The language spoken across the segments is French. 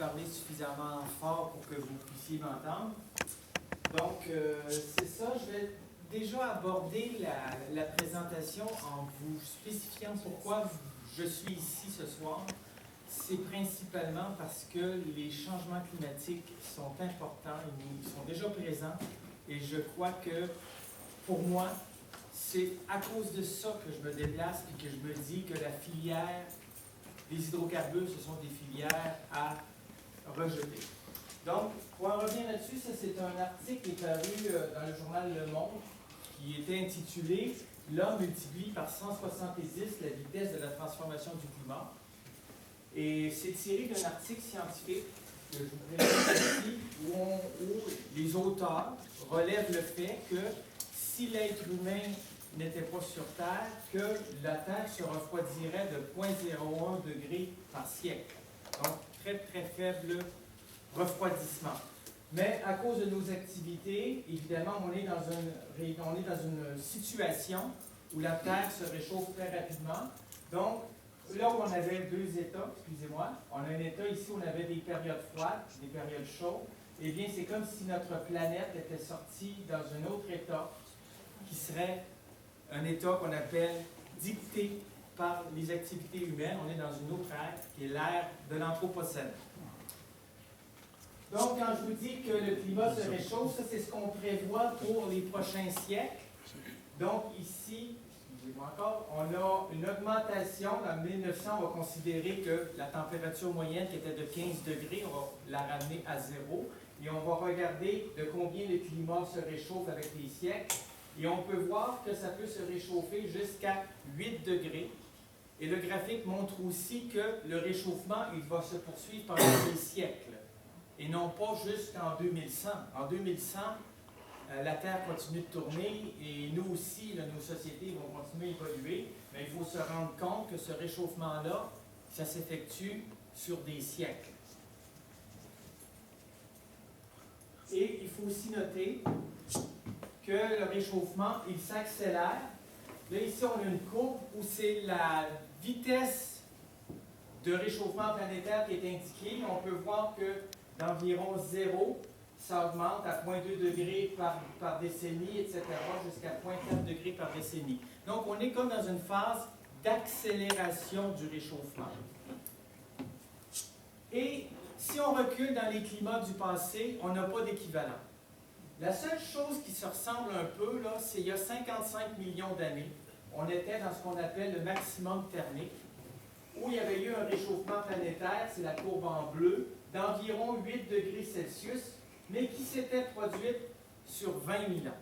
parler suffisamment fort pour que vous puissiez m'entendre. Donc, c'est ça, je vais déjà aborder la présentation en vous spécifiant pourquoi je suis ici ce soir. C'est principalement parce que les changements climatiques sont importants, ils sont déjà présents, et je crois que, pour moi, c'est à cause de ça que je me déplace et que je me dis que la filière des hydrocarbures, ce sont des filières à rejeter. Donc, pour en revenir là-dessus, ça c'est un article qui est paru dans le journal Le Monde qui était intitulé « L'homme multiplie par 170 la vitesse de la transformation du climat ». Et c'est tiré d'un article scientifique que je vous présente ici où les auteurs relèvent le fait que si l'être humain n'était pas sur Terre, que la Terre se refroidirait de 0,01 degré par siècle. Donc, très, très faible refroidissement. Mais à cause de nos activités, évidemment, on est dans une situation où la Terre se réchauffe très rapidement. Donc, là où on avait deux états, excusez-moi, on a un état ici où on avait des périodes froides, des périodes chaudes. Eh bien, c'est comme si notre planète était sortie dans un autre état qui serait un état qu'on appelle dicté par les activités humaines. On est dans une autre ère, qui est l'ère de l'Anthropocène. Donc, quand je vous dis que le climat se réchauffe, ça c'est ce qu'on prévoit pour les prochains siècles. Donc, ici, excusez-moi encore, on a une augmentation. En 1900, on va considérer que la température moyenne qui était de 15 degrés, on va la ramener à 0. Et on va regarder de combien le climat se réchauffe avec les siècles. Et on peut voir que ça peut se réchauffer jusqu'à 8 degrés. Et le graphique montre aussi que le réchauffement, il va se poursuivre pendant des siècles. Et non pas jusqu'en 2100. En 2100, la Terre continue de tourner et nous aussi, là, nos sociétés vont continuer à évoluer. Mais il faut se rendre compte que ce réchauffement-là, ça s'effectue sur des siècles. Et il faut aussi noter que le réchauffement, il s'accélère. Là, ici, on a une courbe où c'est la vitesse de réchauffement planétaire qui est indiquée. On peut voir que d'environ 0, ça augmente à 0,2 degrés par décennie, etc., jusqu'à 0,4 degrés par décennie. Donc, on est comme dans une phase d'accélération du réchauffement. Et si on recule dans les climats du passé, on n'a pas d'équivalent. La seule chose qui se ressemble un peu, là, c'est il y a 55 millions d'années, on était dans ce qu'on appelle le maximum thermique, où il y avait eu un réchauffement planétaire, c'est la courbe en bleu, d'environ 8 degrés Celsius, mais qui s'était produite sur 20 000 ans.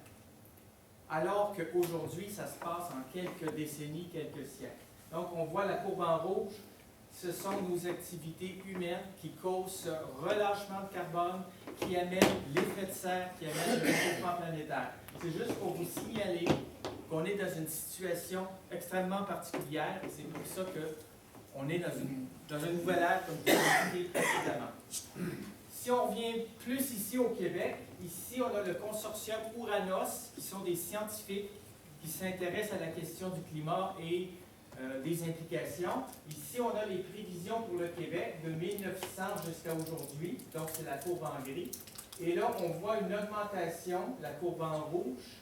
Alors qu'aujourd'hui, ça se passe en quelques décennies, quelques siècles. Donc, on voit la courbe en rouge, ce sont nos activités humaines qui causent ce relâchement de carbone, qui amènent l'effet de serre, qui amènent le réchauffement planétaire. C'est juste pour vous signaler qu'on est dans une situation extrêmement particulière et c'est pour ça qu'on est dans une nouvelle ère, comme je l'ai expliqué précédemment. Si on revient plus ici au Québec, ici on a le consortium Ouranos, qui sont des scientifiques qui s'intéressent à la question du climat et des implications. Ici, on a les prévisions pour le Québec de 1900 jusqu'à aujourd'hui, donc c'est la courbe en gris. Et là, on voit une augmentation, la courbe en rouge,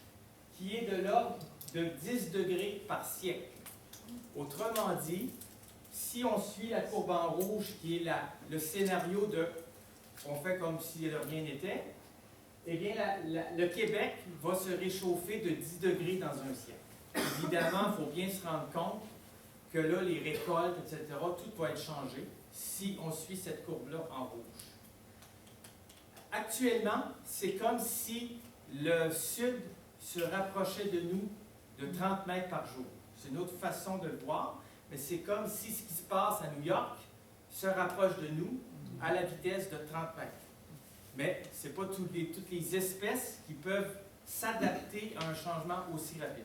qui est de l'ordre de 10 degrés par siècle. Autrement dit, si on suit la courbe en rouge, qui est le scénario de on fait comme si rien n'était, eh bien, le Québec va se réchauffer de 10 degrés dans un siècle. Évidemment, il faut bien se rendre compte que là, les récoltes, etc., tout va être changé si on suit cette courbe-là en rouge. Actuellement, c'est comme si le Sud se rapprochait de nous de 30 mètres par jour. C'est une autre façon de le voir, mais c'est comme si ce qui se passe à New York se rapproche de nous à la vitesse de 30 mètres. Mais ce n'est pas toutes les espèces qui peuvent s'adapter à un changement aussi rapide.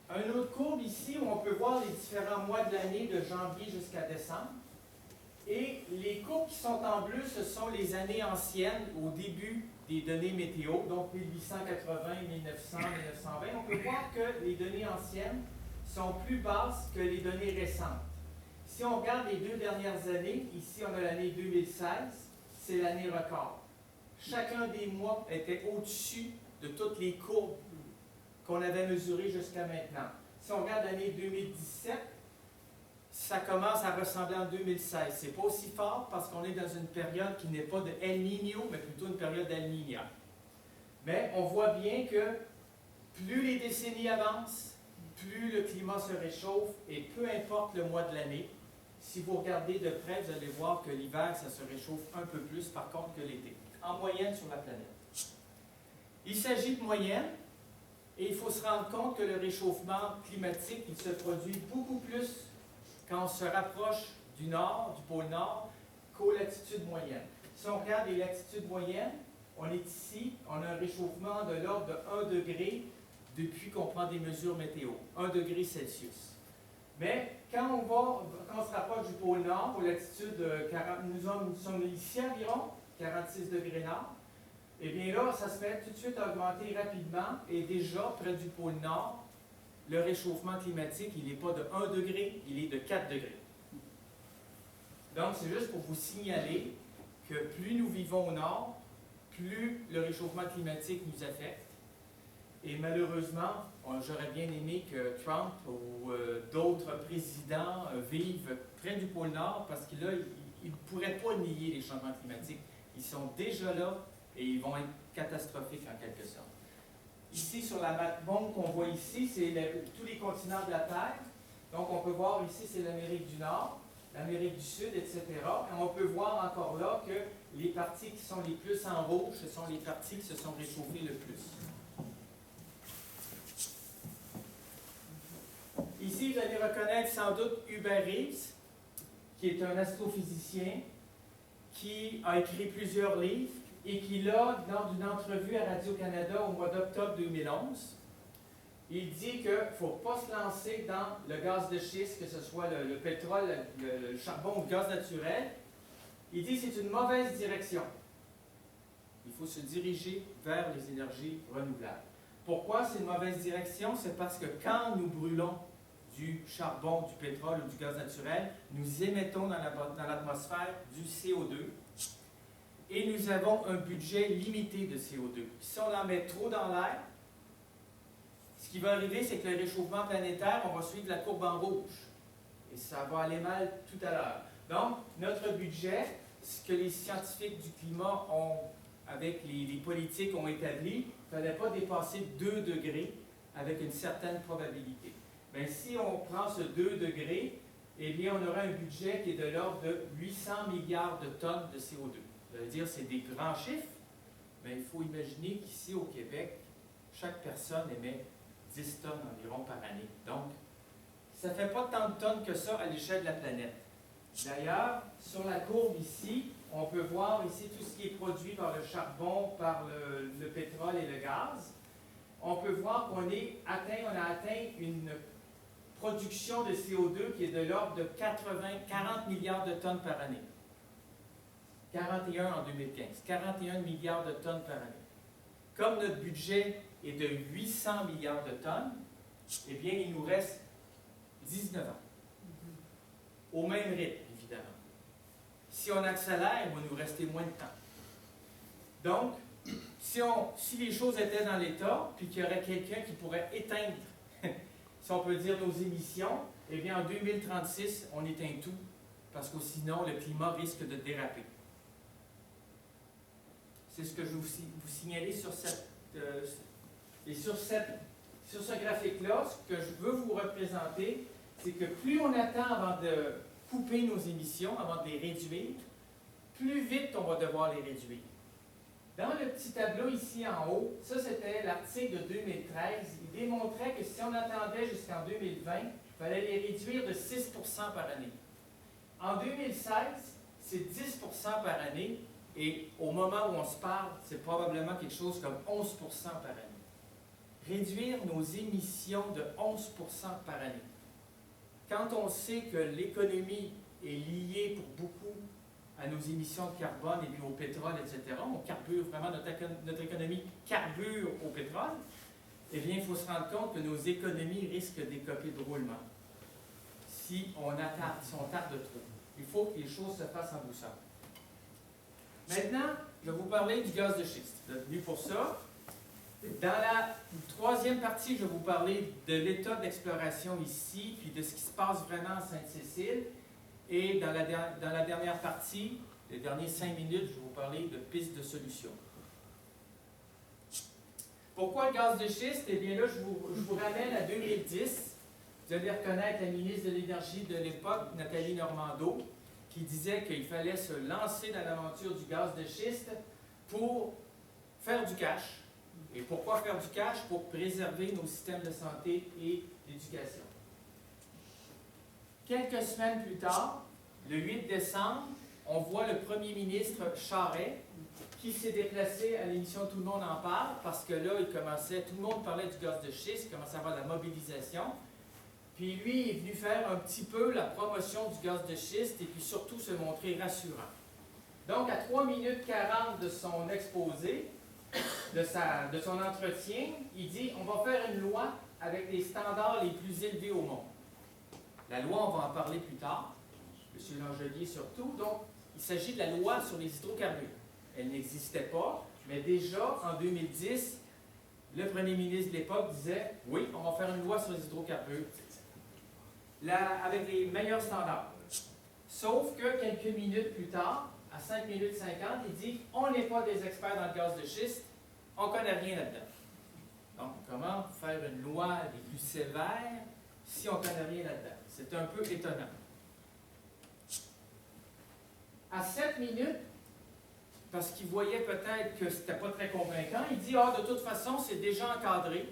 Un autre courbe ici où on peut voir les différents mois de l'année de janvier jusqu'à décembre. Et les courbes qui sont en bleu, ce sont les années anciennes au début des données météo, donc 1880, 1900, 1920. On peut voir que les données anciennes sont plus basses que les données récentes. Si on regarde les 2 dernières années, ici on a l'année 2016, c'est l'année record. Chacun des mois était au-dessus de toutes les courbes qu'on avait mesurées jusqu'à maintenant. Si on regarde l'année 2017, ça commence à ressembler en 2016. Ce n'est pas aussi fort parce qu'on est dans une période qui n'est pas de El Niño, mais plutôt une période d'El Niña. Mais on voit bien que plus les décennies avancent, plus le climat se réchauffe et peu importe le mois de l'année, si vous regardez de près, vous allez voir que l'hiver, ça se réchauffe un peu plus par contre que l'été, en moyenne sur la planète. Il s'agit de moyenne et il faut se rendre compte que le réchauffement climatique, il se produit beaucoup plus quand on se rapproche du nord, du pôle nord, qu'aux latitudes moyennes. Si on regarde les latitudes moyennes, on est ici, on a un réchauffement de l'ordre de 1 degré depuis qu'on prend des mesures météo, 1 degré Celsius. Mais quand on se rapproche du pôle nord, aux latitudes 40, nous sommes ici environ, 46 degrés nord, et bien là, ça se met tout de suite à augmenter rapidement, et déjà, près du pôle nord, le réchauffement climatique, il n'est pas de 1 degré, il est de 4 degrés. Donc, c'est juste pour vous signaler que plus nous vivons au nord, plus le réchauffement climatique nous affecte. Et malheureusement, j'aurais bien aimé que Trump ou d'autres présidents vivent près du pôle Nord parce que là, ils ne pourraient pas nier les changements climatiques. Ils sont déjà là et ils vont être catastrophiques en quelque sorte. Ici, sur la map monde qu'on voit ici, c'est tous les continents de la Terre. Donc, on peut voir ici, c'est l'Amérique du Nord, l'Amérique du Sud, etc. Et on peut voir encore là que les parties qui sont les plus en rouge, ce sont les parties qui se sont réchauffées le plus. Ici, vous allez reconnaître sans doute Hubert Reeves, qui est un astrophysicien, qui a écrit plusieurs livres et qui, là, dans une entrevue à Radio-Canada au mois d'octobre 2011, il dit qu'il ne faut pas se lancer dans le gaz de schiste, que ce soit le pétrole, le charbon ou le gaz naturel. Il dit que c'est une mauvaise direction. Il faut se diriger vers les énergies renouvelables. Pourquoi c'est une mauvaise direction? C'est parce que quand nous brûlons du charbon, du pétrole ou du gaz naturel, nous émettons dans l'atmosphère du CO2 et nous avons un budget limité de CO2. Si on en met trop dans l'air, ce qui va arriver, c'est que le réchauffement planétaire, on va suivre la courbe en rouge. Et ça va aller mal tout à l'heure. Donc, notre budget, ce que les scientifiques du climat ont, avec les politiques ont établi, il ne fallait pas dépasser 2 degrés avec une certaine probabilité. Bien, si on prend ce 2 degrés, eh bien, on aura un budget qui est de l'ordre de 800 milliards de tonnes de CO2. Ça veut dire que c'est des grands chiffres, mais il faut imaginer qu'ici au Québec, chaque personne émet 10 tonnes environ par année. Donc, ça ne fait pas tant de tonnes que ça à l'échelle de la planète. D'ailleurs, sur la courbe ici, on peut voir ici tout ce qui est produit par le charbon, par le pétrole et le gaz. On peut voir qu'on a atteint une production de CO2 qui est de l'ordre de 40 milliards de tonnes par année. 41 en 2015. 41 milliards de tonnes par année. Comme notre budget est de 800 milliards de tonnes, eh bien, il nous reste 19 ans. Au même rythme, évidemment. Si on accélère, il va nous rester moins de temps. Donc, si les choses étaient dans l'état, puis qu'il y aurait quelqu'un qui pourrait éteindre, si on peut dire, nos émissions, eh bien, en 2036, on éteint tout, parce que sinon, le climat risque de déraper. C'est ce que je vais vous signaler sur ce graphique-là. Ce que je veux vous représenter, c'est que plus on attend avant de couper nos émissions, avant de les réduire, plus vite on va devoir les réduire. Dans le petit tableau ici en haut, ça c'était l'article de 2013, il démontrait que si on attendait jusqu'en 2020, il fallait les réduire de 6 % par année. En 2016, c'est 10 % par année, et au moment où on se parle, c'est probablement quelque chose comme 11 % par année. Réduire nos émissions de 11 % par année. Quand on sait que l'économie est liée pour beaucoup à nos émissions de carbone et puis au pétrole, etc., on carbure vraiment, notre économie carbure au pétrole, eh bien, il faut se rendre compte que nos économies risquent d'écoper drôlement. si on tarde trop. Il faut que les choses se fassent en douceur. Maintenant, je vais vous parler du gaz de schiste. Vous êtes venus pour ça. Dans la troisième partie, je vais vous parler de l'état d'exploration ici, puis de ce qui se passe vraiment à Sainte-Cécile. Et dans la dernière partie, les dernières 5 minutes, je vais vous parler de pistes de solutions. Pourquoi le gaz de schiste? Eh bien là, je vous ramène à 2010. Vous allez reconnaître la ministre de l'Énergie de l'époque, Nathalie Normando, qui disait qu'il fallait se lancer dans l'aventure du gaz de schiste pour faire du cash. Et pourquoi faire du cash? Pour préserver nos systèmes de santé et d'éducation. Quelques semaines plus tard, le 8 décembre, on voit le premier ministre Charest qui s'est déplacé à l'émission Tout le monde en parle, parce que là, tout le monde parlait du gaz de schiste, il commençait à avoir de la mobilisation. Puis lui, il est venu faire un petit peu la promotion du gaz de schiste et puis surtout se montrer rassurant. Donc, à 3 minutes 40 de son exposé, de son entretien, il dit « On va faire une loi avec les standards les plus élevés au monde. » La loi, on va en parler plus tard, M. Langelier surtout. Donc, il s'agit de la loi sur les hydrocarbures. Elle n'existait pas, mais déjà, en 2010, le premier ministre de l'époque disait « Oui, on va faire une loi sur les hydrocarbures avec les meilleurs standards. » Sauf que quelques minutes plus tard, à 5 minutes 50, il dit « On n'est pas des experts dans le gaz de schiste, on ne connaît rien là-dedans. » Donc, comment faire une loi des plus sévères si on ne connaît rien là-dedans? C'est un peu étonnant. À 7 minutes, parce qu'il voyait peut-être que ce n'était pas très convaincant, il dit « Ah, de toute façon, c'est déjà encadré,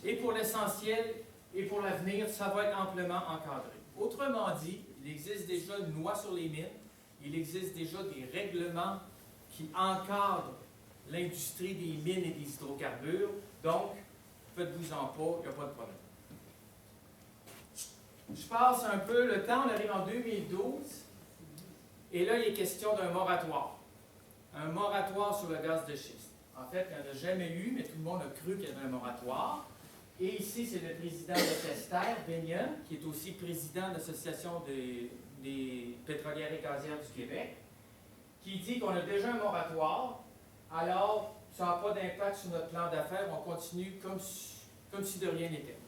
et pour l'essentiel, et pour l'avenir, ça va être amplement encadré. » Autrement dit, il existe déjà une loi sur les mines, il existe déjà des règlements qui encadrent l'industrie des mines et des hydrocarbures, donc, faites-vous-en pas, il n'y a pas de problème. Je passe un peu le temps, on arrive en 2012, et là, il est question d'un moratoire. Un moratoire sur le gaz de schiste. En fait, il n'y en a jamais eu, mais tout le monde a cru qu'il y avait un moratoire. Et ici, c'est le président de Tester, Benyon, qui est aussi président de l'Association des pétrolières et gazières du Québec, qui dit qu'on a déjà un moratoire, alors ça n'a pas d'impact sur notre plan d'affaires, on continue comme si de rien n'était.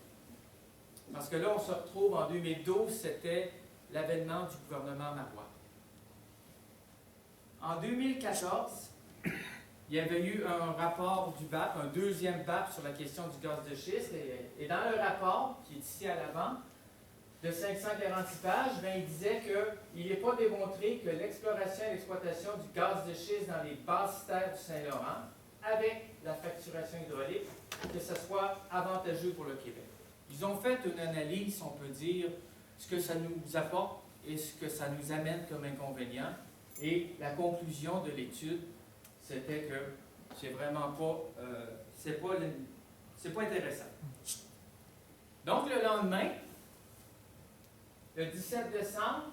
Parce que là, on se retrouve en 2012, c'était l'avènement du gouvernement Marois. En 2014, il y avait eu un rapport du BAP, un deuxième BAP sur la question du gaz de schiste, et dans le rapport, qui est ici à l'avant, de 546 pages, il disait qu'il n'est pas démontré que l'exploration et l'exploitation du gaz de schiste dans les basses terres du Saint-Laurent, avec la fracturation hydraulique, que ce soit avantageux pour le Québec. Ils ont fait une analyse, on peut dire, ce que ça nous apporte et ce que ça nous amène comme inconvénient. Et la conclusion de l'étude, c'était que c'est vraiment pas, c'est pas intéressant. Donc, le lendemain, le 17 décembre,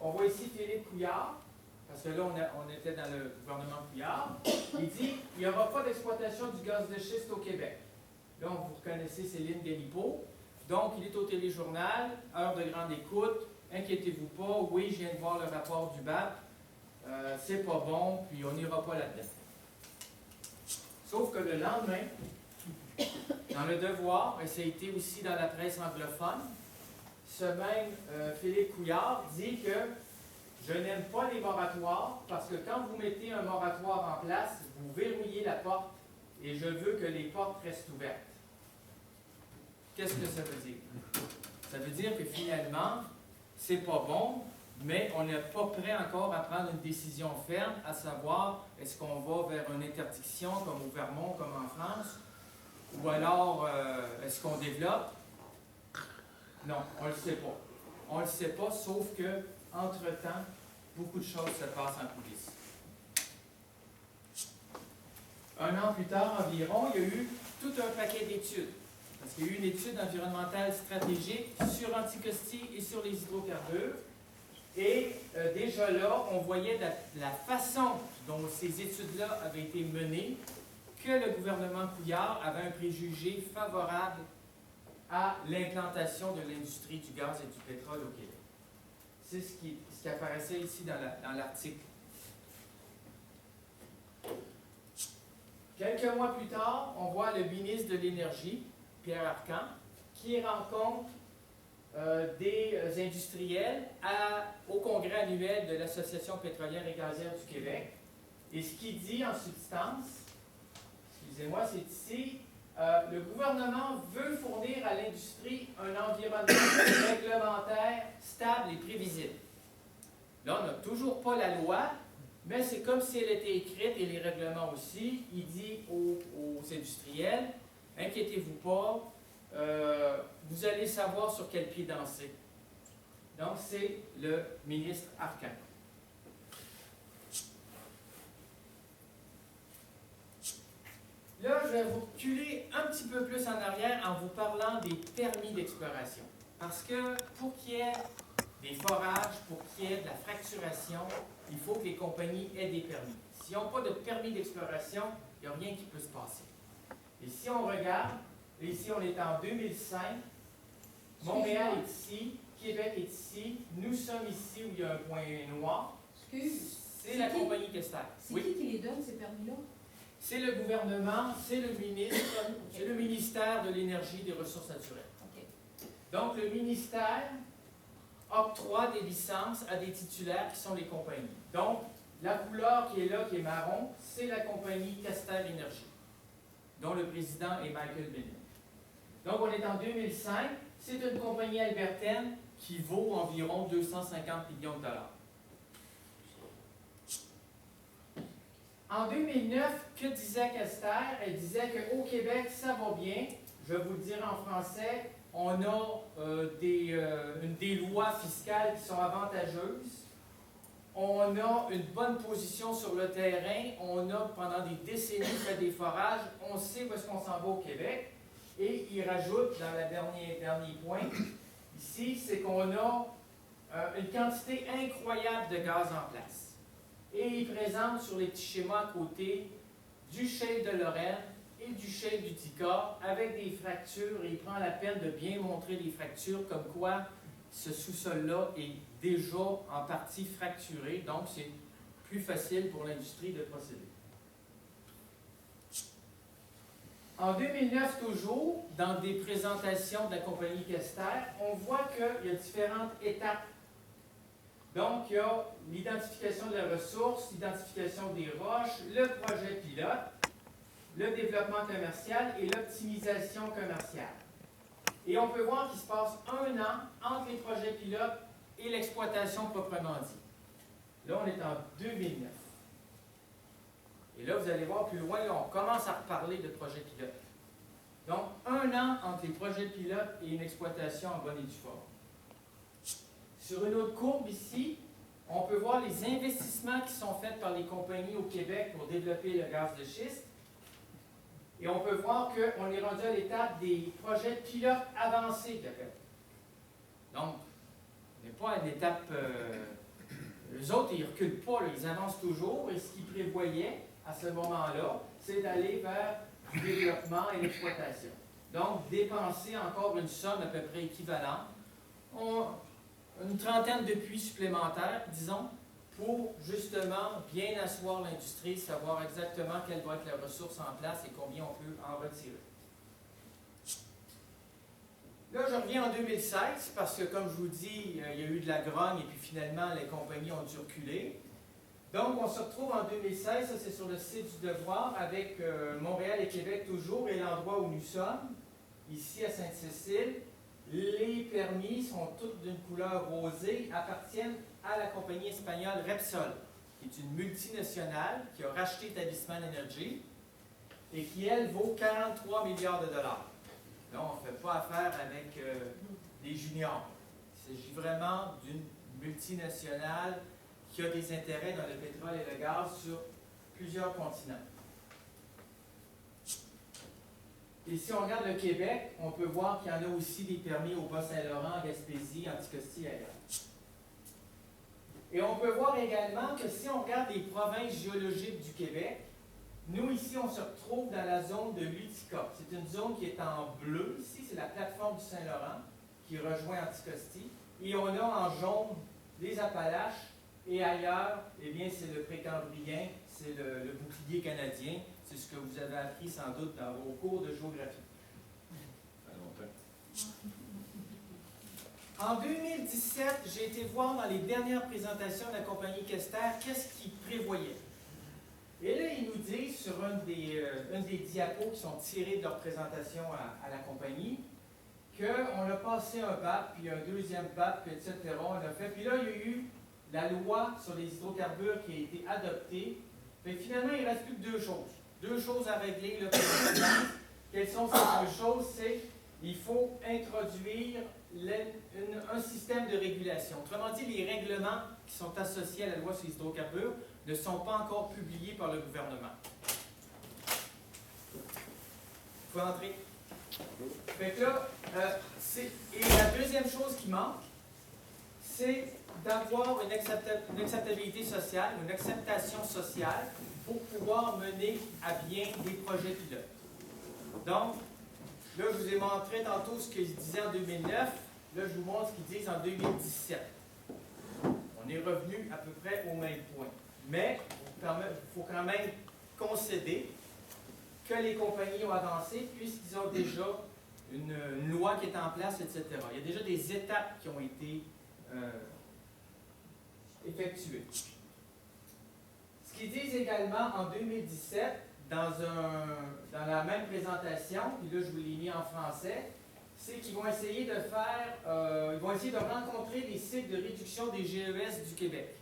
on voit ici Philippe Couillard, parce que là, on était dans le gouvernement Couillard. Il dit « Il n'y aura pas d'exploitation du gaz de schiste au Québec. » Là, vous reconnaissez Céline Galipeau. Donc, il est au téléjournal, heure de grande écoute. Inquiétez-vous pas, oui, je viens de voir le rapport du BAP. C'est pas bon, puis on n'ira pas là-dedans. Sauf que le lendemain, dans Le Devoir, et ça a été aussi dans la presse anglophone, ce même Philippe Couillard dit que je n'aime pas les moratoires parce que quand vous mettez un moratoire en place, vous verrouillez la porte et je veux que les portes restent ouvertes. Qu'est-ce que ça veut dire? Ça veut dire que finalement, c'est pas bon, mais on n'est pas prêt encore à prendre une décision ferme, à savoir est-ce qu'on va vers une interdiction comme au Vermont, comme en France, ou alors est-ce qu'on développe? Non, on ne le sait pas. On ne le sait pas, sauf que, entre-temps, beaucoup de choses se passent en coulisses. Un an plus tard environ, il y a eu tout un paquet d'études. Parce qu'il y a eu une étude environnementale stratégique sur Anticosti et sur les hydrocarbures. Et déjà là, on voyait la façon dont ces études-là avaient été menées, que le gouvernement Couillard avait un préjugé favorable à l'implantation de l'industrie du gaz et du pétrole au Québec. C'est ce qui apparaissait ici dans l'article. Quelques mois plus tard, on voit le ministre de l'Énergie, Pierre Arcan, qui rencontre des industriels au congrès annuel de l'Association pétrolière et gazière du Québec. Et ce qu'il dit en substance, excusez-moi, c'est ici, le gouvernement veut fournir à l'industrie un environnement réglementaire stable et prévisible. Là, on n'a toujours pas la loi, mais c'est comme si elle était écrite, et les règlements aussi. Il dit aux industriels, inquiétez-vous pas, vous allez savoir sur quel pied danser. Donc, c'est le ministre Arcan. Là, je vais vous reculer un petit peu plus en arrière en vous parlant des permis d'exploration. Parce que pour qu'il y ait des forages, pour qu'il y ait de la fracturation, il faut que les compagnies aient des permis. S'ils n'ont pas de permis d'exploration, il n'y a rien qui peut se passer. Et si on regarde, ici on est en 2005, Montréal est ici, Québec est ici, nous sommes ici où il y a un point noir. C'est la compagnie Questerre. C'est qui les donne, ces permis-là? C'est le gouvernement, c'est le ministre, c'est le ministère de l'Énergie et des Ressources naturelles. Okay. Donc, le ministère octroie des licences à des titulaires qui sont les compagnies. Donc, la couleur qui est là, qui est marron, c'est la compagnie Questerre Énergie, dont le président est Michael Bennett. Donc, on est en 2005. C'est une compagnie albertaine qui vaut environ 250 millions de dollars. En 2009, que disait Questerre? Elle disait qu'au Québec, ça va bien. Je vais vous le dire en français. On a des lois fiscales qui sont avantageuses. On a une bonne position sur le terrain. On a, pendant des décennies, fait des forages. On sait où est-ce qu'on s'en va au Québec. Et il rajoute, dans le dernier point, ici, c'est qu'on a une quantité incroyable de gaz en place. Et il présente sur les petits schémas à côté du shale de Lorraine et du shale du Tika avec des fractures. Et il prend la peine de bien montrer les fractures, comme quoi ce sous-sol-là est déjà en partie fracturé. Donc, c'est plus facile pour l'industrie de procéder. En 2009, toujours, dans des présentations de la compagnie Questerre, on voit qu'il y a différentes étapes. Donc, il y a l'identification de la ressource, l'identification des roches, le projet pilote, le développement commercial et l'optimisation commerciale. Et on peut voir qu'il se passe 1 an entre les projets pilotes et l'exploitation proprement dit. Là, on est en 2009. Et là, vous allez voir plus loin, là, on commence à reparler de projets pilotes. Donc, 1 an entre les projets pilotes et une exploitation en bonne et due forme. Sur une autre courbe ici, on peut voir les investissements qui sont faits par les compagnies au Québec pour développer le gaz de schiste. Et on peut voir qu'on est rendu à l'étape des projets pilotes avancés. Donc, on n'est pas à l'étape... les autres, ils ne reculent pas, là, ils avancent toujours. Et ce qu'ils prévoyaient à ce moment-là, c'est d'aller vers du développement et l'exploitation. Donc, dépenser encore une somme à peu près équivalente. Une trentaine de puits supplémentaires, disons, pour justement bien asseoir l'industrie, savoir exactement quelle va être la ressource en place et combien on peut en retirer. Là, je reviens en 2016 parce que, comme je vous dis, il y a eu de la grogne et puis finalement, les compagnies ont dû reculer. Donc, on se retrouve en 2016, ça c'est sur le site du Devoir, avec Montréal et Québec toujours, et l'endroit où nous sommes, ici à Sainte-Cécile. Les permis sont tous d'une couleur rosée, appartiennent à la compagnie espagnole Repsol, qui est une multinationale qui a racheté Talisman Energy et qui, elle, vaut 43 milliards de dollars. Là, on ne fait pas affaire avec des juniors. Il s'agit vraiment d'une multinationale qui a des intérêts dans le pétrole et le gaz sur plusieurs continents. Et si on regarde le Québec, on peut voir qu'il y en a aussi des permis au Bas-Saint-Laurent, en Gaspésie, Anticosti et ailleurs. Et on peut voir également que si on regarde les provinces géologiques du Québec, Nous, ici, on se retrouve dans la zone de l'Utica. C'est une zone qui est en bleu. Ici, c'est la plateforme du Saint-Laurent qui rejoint Anticosti. Et on a en jaune les Appalaches. Et ailleurs, eh bien, c'est le Précambrien, c'est le bouclier canadien. C'est ce que vous avez appris sans doute dans vos cours de géographie. Ça fait longtemps. En 2017, j'ai été voir dans les dernières présentations de la compagnie Kester qu'est-ce qu'ils prévoyaient. Et là, ils nous disent sur une des diapos qui sont tirées de leur présentation à la compagnie qu'on a passé un BAP, puis un deuxième BAP, puis etc. On a fait. Puis là, il y a eu la loi sur les hydrocarbures qui a été adoptée. Puis finalement, il ne reste plus que deux choses. Deux choses à régler là, présentement. Quelles sont ces deux choses? C'est qu'il faut introduire un système de régulation. Autrement dit, les règlements qui sont associés à la loi sur les hydrocarbures ne sont pas encore publiés par le gouvernement. Il faut entrer. Fait que là, et la deuxième chose qui manque, c'est d'avoir une acceptabilité sociale, une acceptation sociale pour pouvoir mener à bien des projets pilotes. Donc, là, je vous ai montré tantôt ce qu'ils disaient en 2009. Là, je vous montre ce qu'ils disent en 2017. On est revenu à peu près au même point. Mais il faut quand même concéder que les compagnies ont avancé puisqu'ils ont déjà une loi qui est en place, etc. Il y a déjà des étapes qui ont été effectuées. Ce qu'ils disent également en 2017, dans la même présentation, puis là je vous l'ai mis en français, c'est qu'ils vont essayer de ils vont essayer de rencontrer les sites de réduction des GES du Québec.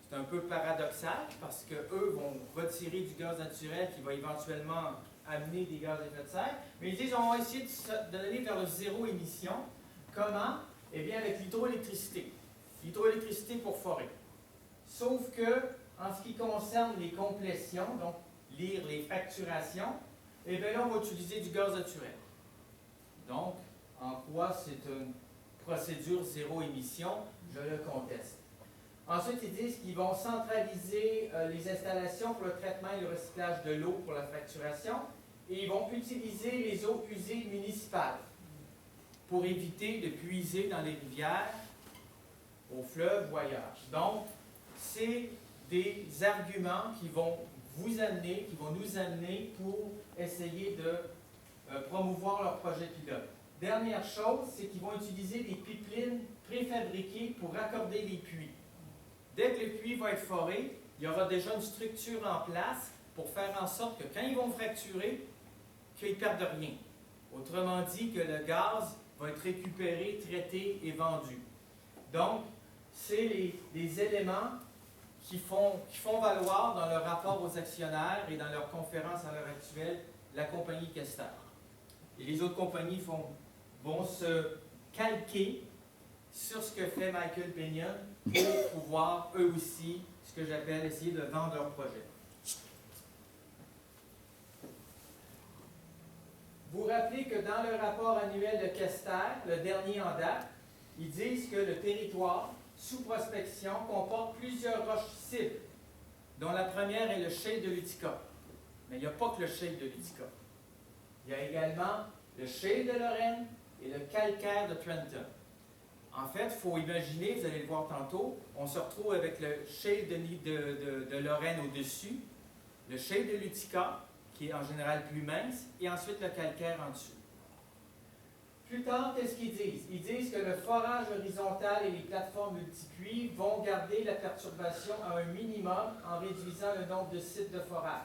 C'est un peu paradoxal parce qu'eux vont retirer du gaz naturel qui va éventuellement amener des gaz à effet de serre, mais ils disent qu'on va essayer d'aller vers le zéro émission. Comment? Eh bien avec l'hydroélectricité. L'hydroélectricité pour forêt. Sauf que, en ce qui concerne les complétions, donc lire les facturations, eh bien là, on va utiliser du gaz naturel. Donc, en quoi c'est une procédure zéro émission? Je le conteste. Ensuite, ils disent qu'ils vont centraliser les installations pour le traitement et le recyclage de l'eau pour la facturation et ils vont utiliser les eaux usées municipales pour éviter de puiser dans les rivières, au fleuve ou ailleurs. Donc, c'est des arguments qui vont vous amener, qui vont nous amener pour essayer de promouvoir leur projet pilote. Dernière chose, c'est qu'ils vont utiliser des pipelines préfabriquées pour raccorder les puits. Dès que le puits va être foré, il y aura déjà une structure en place pour faire en sorte que quand ils vont fracturer, qu'ils ne perdent rien. Autrement dit, que le gaz va être récupéré, traité et vendu. Donc, c'est les éléments qui font valoir dans leur rapport aux actionnaires et dans leur conférence à l'heure actuelle la compagnie Kester. Et les autres compagnies vont se calquer sur ce que fait Michael Pinion pour pouvoir, eux aussi, ce que j'appelle essayer de vendre leur projet. Vous rappelez que dans le rapport annuel de Kester, le dernier en date, ils disent que le territoire sous prospection comporte plusieurs roches cibles, dont la première est le shale de l'Utica. Mais il n'y a pas que le shale de l'Utica. Il y a également le shale de Lorraine et le calcaire de Trenton. En fait, il faut imaginer, vous allez le voir tantôt, on se retrouve avec le shale de Lorraine au-dessus, le shale de l'Utica, qui est en général plus mince, et ensuite le calcaire en dessous. Plus tard, qu'est-ce qu'ils disent? Ils disent que le forage horizontal et les plateformes multipuits vont garder la perturbation à un minimum en réduisant le nombre de sites de forage.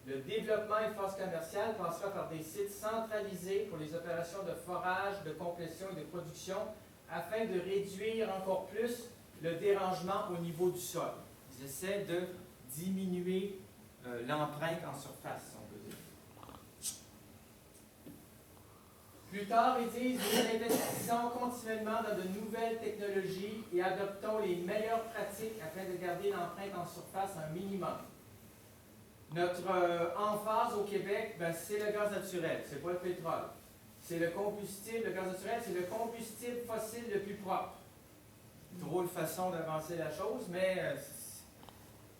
Le développement et force commerciale passera par des sites centralisés pour les opérations de forage, de complétion et de production afin de réduire encore plus le dérangement au niveau du sol. Ils essaient de diminuer l'empreinte en surface, si on peut dire. Plus tard, ils disent « Nous investissons continuellement dans de nouvelles technologies et adoptons les meilleures pratiques afin de garder l'empreinte en surface à un minimum. » Notre emphase au Québec, c'est le gaz naturel, c'est pas le pétrole. C'est le combustible, le gaz naturel, c'est le combustible fossile le plus propre. Drôle façon d'avancer la chose, mais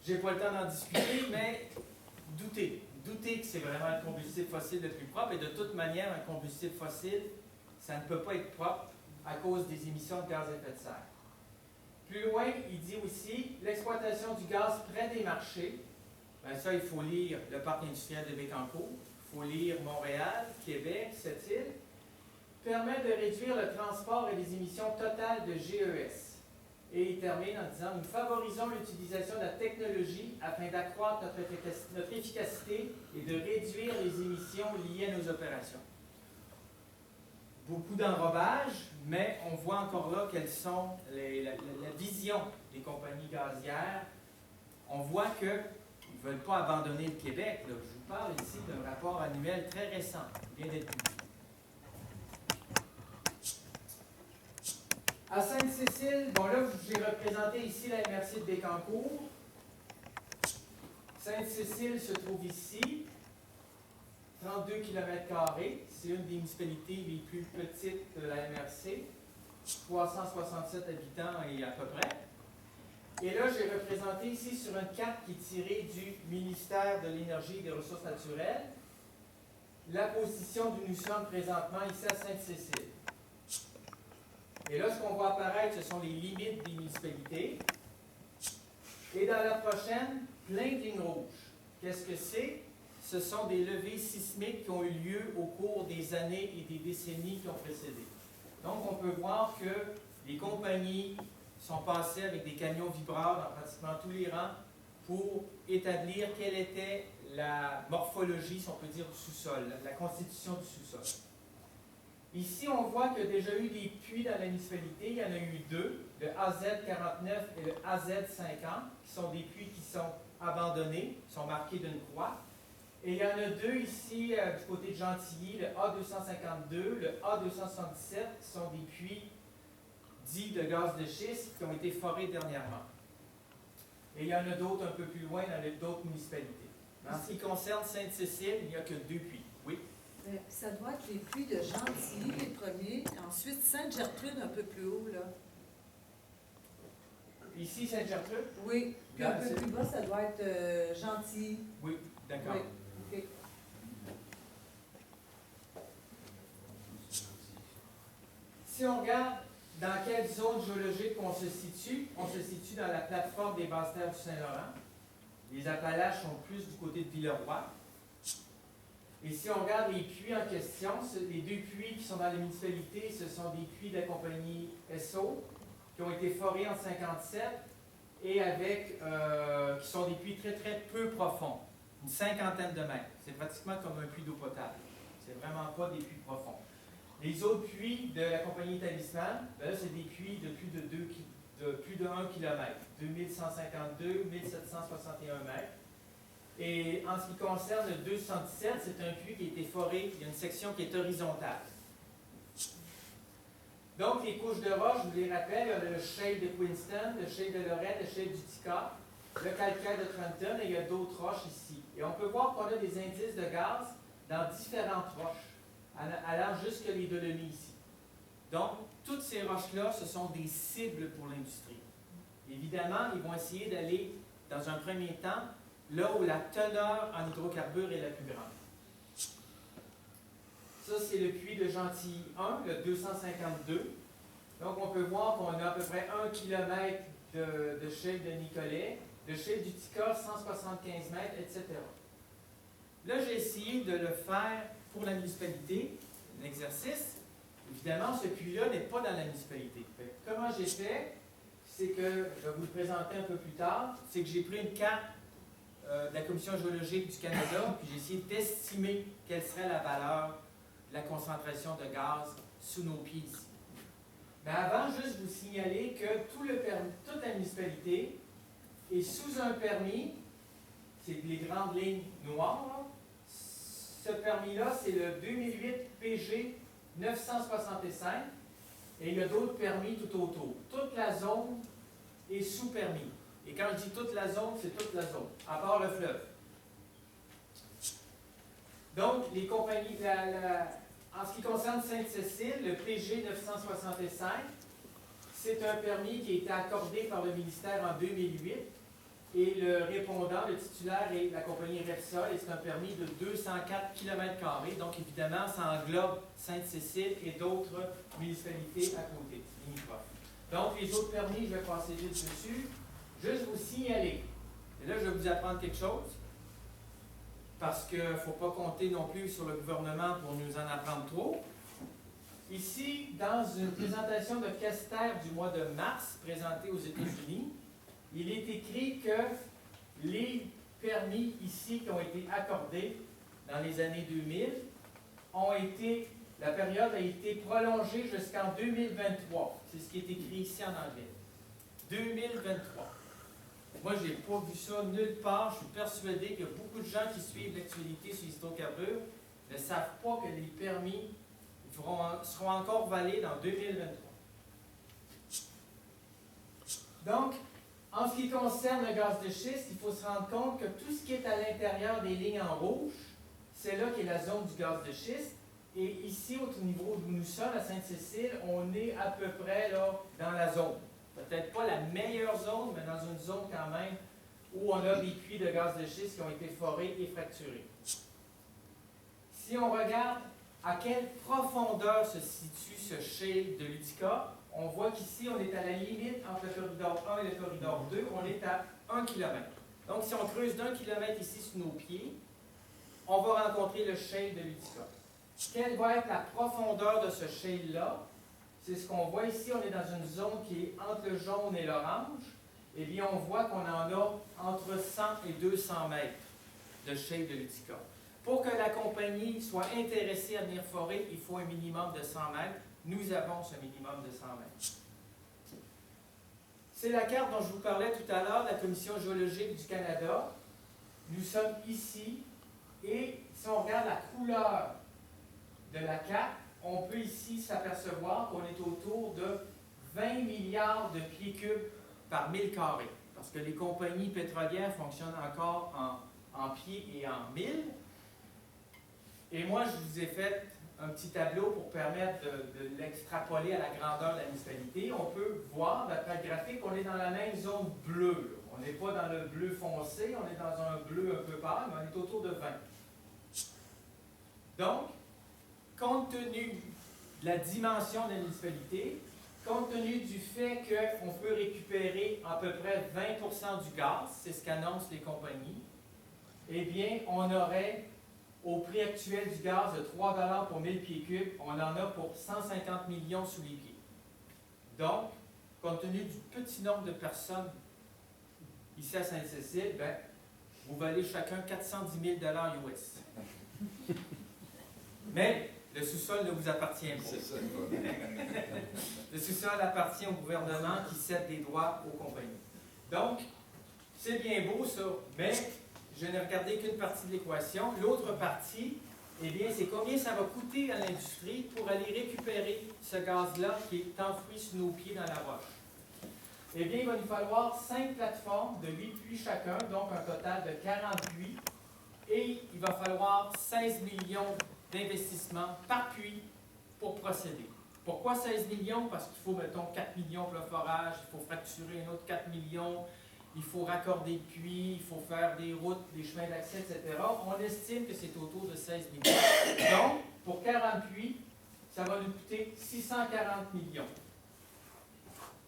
j'ai pas le temps d'en discuter, mais douter. Douter que c'est vraiment le combustible fossile le plus propre, et de toute manière, un combustible fossile, ça ne peut pas être propre à cause des émissions de gaz à effet de serre. Plus loin, il dit aussi l'exploitation du gaz près des marchés. Bien, ça, il faut lire le parc industriel de Bécancour, il faut lire Montréal, Québec, cette île, permet de réduire le transport et les émissions totales de GES. Et il termine en disant « Nous favorisons l'utilisation de la technologie afin d'accroître notre efficacité et de réduire les émissions liées à nos opérations. » Beaucoup d'enrobage, mais on voit encore là quelles sont la vision des compagnies gazières. On voit qu'ils ne veulent pas abandonner le Québec. Là. Je vous parle ici d'un rapport annuel très récent, qui vient d'être publié. À Sainte-Cécile, bon là, j'ai représenté ici la MRC de Bécancour. Sainte-Cécile se trouve ici, 32 km². C'est une des municipalités les plus petites de la MRC. 367 habitants et à peu près. Et là, j'ai représenté ici sur une carte qui est tirée du ministère de l'Énergie et des Ressources naturelles la position d'où nous sommes présentement ici à Sainte-Cécile. Et là, ce qu'on voit apparaître, ce sont les limites des municipalités. Et dans la prochaine, plein de lignes rouges. Qu'est-ce que c'est? Ce sont des levées sismiques qui ont eu lieu au cours des années et des décennies qui ont précédé. Donc, on peut voir que les compagnies sont passées avec des camions vibreurs dans pratiquement tous les rangs pour établir quelle était la morphologie, si on peut dire, du sous-sol, la constitution du sous-sol. Ici, on voit qu'il y a déjà eu des puits dans la municipalité. Il y en a eu deux, le AZ49 et le AZ50, qui sont des puits qui sont abandonnés, qui sont marqués d'une croix. Et il y en a deux ici, du côté de Gentilly, le A252, le A277, qui sont des puits dits de gaz de schiste qui ont été forés dernièrement. Et il y en a d'autres un peu plus loin dans d'autres municipalités. En ce qui concerne Sainte-Cécile, il n'y a que deux puits. Oui? Ça doit être les puits de Gentilly, les premiers. Ensuite, Sainte-Gertrude, un peu plus haut, là. Ici, Sainte-Gertrude? Oui. Puis un peu plus bas, ça doit être Gentilly. Oui, d'accord. Oui. Okay. Si on regarde dans quelle zone géologique on se situe dans la plateforme des Basses-Terres du Saint-Laurent. Les Appalaches sont plus du côté de Villeroy. Et si on regarde les puits en question, les deux puits qui sont dans la municipalité, ce sont des puits de la compagnie Esso, qui ont été forés en 1957 et qui sont des puits très très peu profonds, une cinquantaine de mètres. C'est pratiquement comme un puits d'eau potable. C'est vraiment pas des puits profonds. Les autres puits de la compagnie Talisman, ben là, c'est des puits de plus de 1 km, 2152, 1761 mètres. Et en ce qui concerne le 217, c'est un puits qui a été foré, il y a une section qui est horizontale. Donc, les couches de roche, je vous les rappelle, il y a le shale de Queenston, le shale de Lorette, le shale d'Utica, le calcaire de Trenton, et il y a d'autres roches ici. Et on peut voir qu'on a des indices de gaz dans différentes roches, allant jusque les Dolomies ici. Donc, toutes ces roches-là, ce sont des cibles pour l'industrie. Évidemment, ils vont essayer d'aller, dans un premier temps, là où la teneur en hydrocarbures est la plus grande. Ça, c'est le puits de Gentilly 1, le 252. Donc, on peut voir qu'on a à peu près 1 km de shale de Nicolet, de shale d'Utica, 175 mètres, etc. Là, j'ai essayé de le faire pour la municipalité, un exercice. Évidemment, ce puits-là n'est pas dans la municipalité. Comment j'ai fait? C'est que, je vais vous le présenter un peu plus tard, c'est que j'ai pris une carte de la Commission géologique du Canada, puis j'ai essayé d'estimer quelle serait la valeur de la concentration de gaz sous nos pieds ici. Mais avant, juste vous signaler que toute la municipalité est sous un permis, c'est les grandes lignes noires, là. Ce permis-là, c'est le 2008 PG 965, et il y a d'autres permis tout autour. Toute la zone est sous permis. Et quand je dis toute la zone, c'est toute la zone, à part le fleuve. Donc, les compagnies, en ce qui concerne Sainte-Cécile, le PG 965, c'est un permis qui a été accordé par le ministère en 2008 Et le répondant, le titulaire est la compagnie Repsol et c'est un permis de 204 km². Donc évidemment, ça englobe Sainte-Cécile et d'autres municipalités à côté, limitrophes. Donc les autres permis, je vais passer vite dessus. Juste vous signaler. Et là, je vais vous apprendre quelque chose. Parce qu'il ne faut pas compter non plus sur le gouvernement pour nous en apprendre trop. Ici, dans une présentation de Kester du mois de mars, présentée aux États-Unis, il est écrit que les permis ici qui ont été accordés dans les années 2000 la période a été prolongée jusqu'en 2023. C'est ce qui est écrit ici en anglais. 2023. Moi, je n'ai pas vu ça nulle part. Je suis persuadé qu'il y a beaucoup de gens qui suivent l'actualité sur l'hydrocarbure ne savent pas que les permis seront encore valides en 2023. Donc, en ce qui concerne le gaz de schiste, il faut se rendre compte que tout ce qui est à l'intérieur des lignes en rouge, c'est là qu'est la zone du gaz de schiste. Et ici, au niveau où nous sommes, à Sainte-Cécile, on est à peu près là, dans la zone. Peut-être pas la meilleure zone, mais dans une zone quand même où on a des puits de gaz de schiste qui ont été forés et fracturés. Si on regarde à quelle profondeur se situe ce shale de l'Utica, on voit qu'ici, on est à la limite entre le corridor 1 et le corridor 2, on est à 1 km. Donc, si on creuse d'1 km ici sous nos pieds, on va rencontrer le shale de l'Utica. Quelle va être la profondeur de ce shale-là? C'est ce qu'on voit ici, on est dans une zone qui est entre le jaune et l'orange. Eh bien, on voit qu'on en a entre 100 et 200 mètres de shale de l'Utica. Pour que la compagnie soit intéressée à venir forer, il faut un minimum de 100 mètres. Nous avons ce minimum de 100 mètres. C'est la carte dont je vous parlais tout à l'heure, de la Commission géologique du Canada. Nous sommes ici, et si on regarde la couleur de la carte, on peut ici s'apercevoir qu'on est autour de 20 milliards de pieds cubes par 1000 carrés. Parce que les compagnies pétrolières fonctionnent encore en pieds et en milles. Et moi, je vous ai fait un petit tableau pour permettre de l'extrapoler à la grandeur de la municipalité. On peut voir, d'après le graphique, qu'on est dans la même zone bleue. On n'est pas dans le bleu foncé, on est dans un bleu un peu pâle, mais on est autour de 20. Donc, compte tenu de la dimension de la municipalité, compte tenu du fait qu'on peut récupérer à peu près 20% du gaz, c'est ce qu'annoncent les compagnies, eh bien, on aurait, au prix actuel du gaz de 3 $ pour 1000 pieds cubes, on en a pour 150 millions sous les pieds. Donc, compte tenu du petit nombre de personnes ici à Sainte-Cécile, ben, vous valez chacun 410 000 $ US. Mais le sous-sol ne vous appartient pas. C'est ça. Le sous-sol appartient au gouvernement qui cède des droits aux compagnies. Donc, c'est bien beau ça, mais je n'ai regardé qu'une partie de l'équation. L'autre partie, eh bien, c'est combien ça va coûter à l'industrie pour aller récupérer ce gaz-là qui est enfoui sous nos pieds dans la roche. Eh bien, il va nous falloir 5 plateformes de 8 puits chacun, donc un total de 40 puits. Et il va falloir 16 millions d'investissement par puits pour procéder. Pourquoi 16 millions? Parce qu'il faut, mettons, 4 millions pour le forage, il faut fracturer un autre 4 millions, il faut raccorder le puits, il faut faire des routes, des chemins d'accès, etc. On estime que c'est autour de 16 millions. Donc, pour 40 puits, ça va nous coûter 640 millions.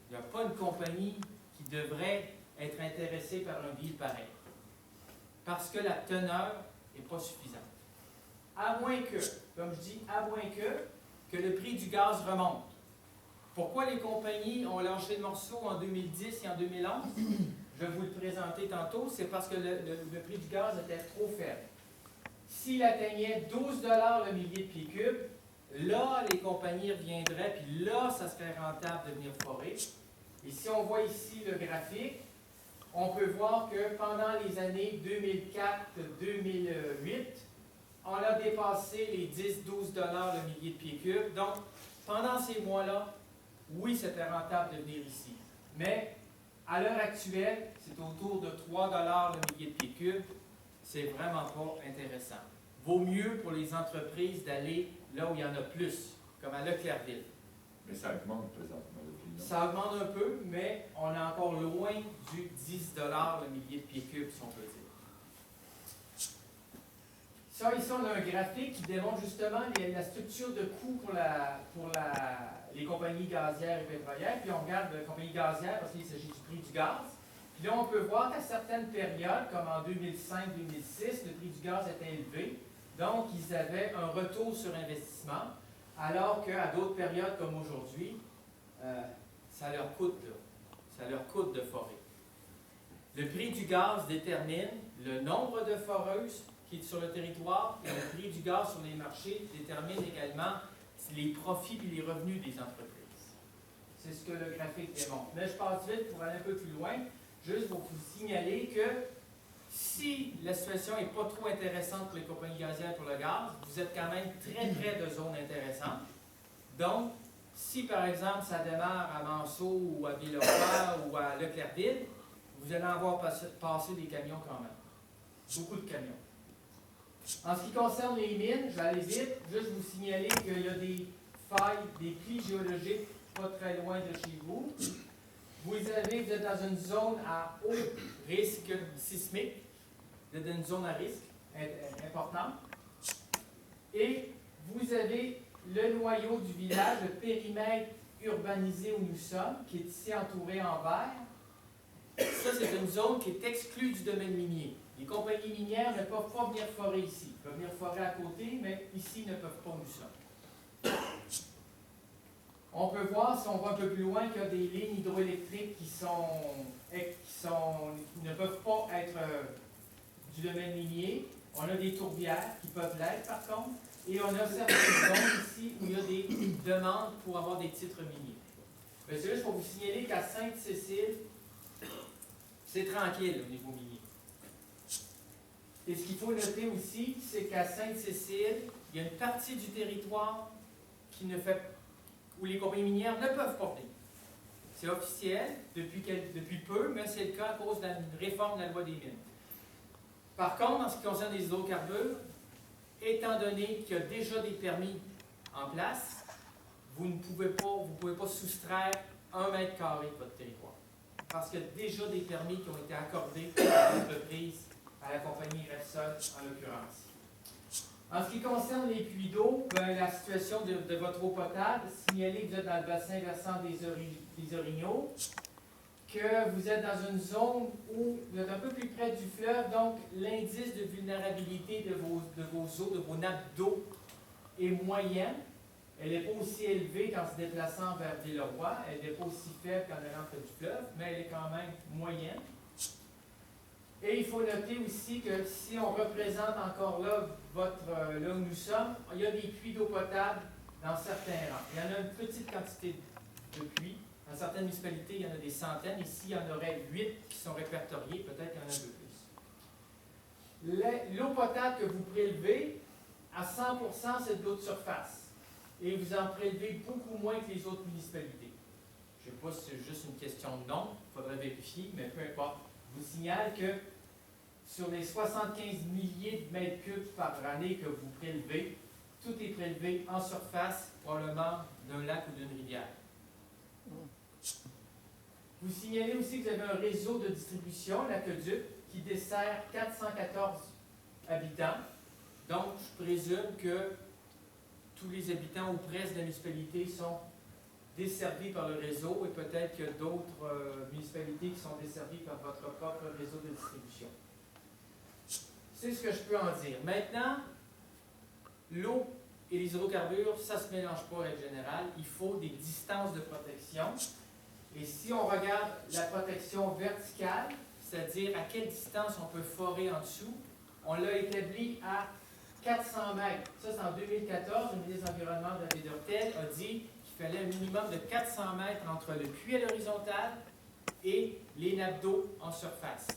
Il n'y a pas une compagnie qui devrait être intéressée par un deal pareil. Parce que la teneur n'est pas suffisante. À moins que, comme je dis, à moins que le prix du gaz remonte. Pourquoi les compagnies ont lâché le morceau en 2010 et en 2011? Je vais vous le présenter tantôt. C'est parce que le prix du gaz était trop faible. S'il atteignait 12 $ le millier de pieds cubes, là, les compagnies reviendraient, puis là, ça serait rentable de venir forer. Et si on voit ici le graphique, on peut voir que pendant les années 2004-2008, on a dépassé les 10-12 $ le millier de pieds cubes. Donc, pendant ces mois-là, oui, c'était rentable de venir ici. Mais, à l'heure actuelle, c'est autour de 3 $ le millier de pieds cubes. C'est vraiment pas intéressant. Vaut mieux pour les entreprises d'aller là où il y en a plus, comme à Leclercville. Mais ça augmente présentement le prix non? Ça augmente un peu, mais on est encore loin du 10 le millier de pieds cubes, si on peut dire. Ça, ici, on a un graphique qui démontre justement la structure de coût pour les compagnies gazières et pétrolières. Puis on regarde les compagnies gazières parce qu'il s'agit du prix du gaz. Puis là, on peut voir qu'à certaines périodes, comme en 2005-2006, le prix du gaz était élevé. Donc, ils avaient un retour sur investissement, alors qu'à d'autres périodes comme aujourd'hui, ça leur coûte de forer. Le prix du gaz détermine le nombre de foreuses qui est sur le territoire et le prix du gaz sur les marchés détermine également les profits et les revenus des entreprises. C'est ce que le graphique démontre. Mais je passe vite pour aller un peu plus loin, juste pour vous signaler que si la situation n'est pas trop intéressante pour les compagnies gazières pour le gaz, vous êtes quand même très près de zones intéressantes. Donc, si par exemple ça démarre à Manceau ou à Villeroy ou à Leclercville, vous allez en voir passer des camions quand même. Beaucoup de camions. En ce qui concerne les mines, je vais aller vite, juste vous signaler qu'il y a des failles, des plis géologiques pas très loin de chez vous. Vous êtes dans une zone à haut risque sismique, vous êtes dans une zone à risque importante. Et vous avez le noyau du village, le périmètre urbanisé où nous sommes, qui est ici entouré en vert. Ça, c'est une zone qui est exclue du domaine minier. Les compagnies minières ne peuvent pas venir forer ici. Ils peuvent venir forer à côté, mais ici, ils ne peuvent pas nous sommes. On peut voir, si on va un peu plus loin, qu'il y a des lignes hydroélectriques qui ne peuvent pas être du domaine minier. On a des tourbières qui peuvent l'être, par contre. Et on a certaines zones ici où il y a des demandes pour avoir des titres miniers. C'est juste pour vous signaler qu'à Sainte-Cécile, c'est tranquille au niveau minier. Et ce qu'il faut noter aussi, c'est qu'à Sainte-Cécile, il y a une partie du territoire où les compagnies minières ne peuvent pas venir. C'est officiel depuis peu, mais c'est le cas à cause de la réforme de la loi des mines. Par contre, en ce qui concerne les hydrocarbures, étant donné qu'il y a déjà des permis en place, vous ne pouvez pas soustraire 1 mètre carré de votre territoire. Parce qu'il y a déjà des permis qui ont été accordés à l'entreprise, à la compagnie Repsol en l'occurrence. En ce qui concerne les puits d'eau, la situation de votre eau potable, signalez que vous êtes dans le bassin versant des Orignaux, que vous êtes dans une zone où vous êtes un peu plus près du fleuve, donc l'indice de vulnérabilité de vos eaux, de vos nappes d'eau est moyenne. Elle n'est pas aussi élevée qu'en se déplaçant vers Villeroy, elle n'est pas aussi faible qu'en allant près du fleuve, mais elle est quand même moyenne. Et il faut noter aussi que si on représente encore là là où nous sommes, il y a des puits d'eau potable dans certains rangs. Il y en a une petite quantité de puits. Dans certaines municipalités, il y en a des centaines. Ici, il y en aurait 8 qui sont répertoriés. Peut-être qu'il y en a un peu plus. L'eau potable que vous prélevez, à 100%, c'est de l'eau de surface. Et vous en prélevez beaucoup moins que les autres municipalités. Je ne sais pas si c'est juste une question de nombre, il faudrait vérifier, mais peu importe. Je vous signale que sur les 75 milliers de mètres cubes par année que vous prélevez, tout est prélevé en surface, probablement d'un lac ou d'une rivière. Vous signalez aussi que vous avez un réseau de distribution, l'aqueduc, qui dessert 414 habitants. Donc, je présume que tous les habitants ou presque de la municipalité sont desservis par le réseau et peut-être qu'il y a d'autres municipalités qui sont desservies par votre propre réseau de distribution. C'est ce que je peux en dire. Maintenant, l'eau et les hydrocarbures, ça ne se mélange pas en règle générale. Il faut des distances de protection. Et si on regarde la protection verticale, c'est-à-dire à quelle distance on peut forer en dessous, on l'a établi à 400 mètres. Ça, c'est en 2014, le ministre de l'Environnement de la Baie d'Ortel a dit qu'il fallait un minimum de 400 mètres entre le puits à l'horizontale et les nappes d'eau en surface.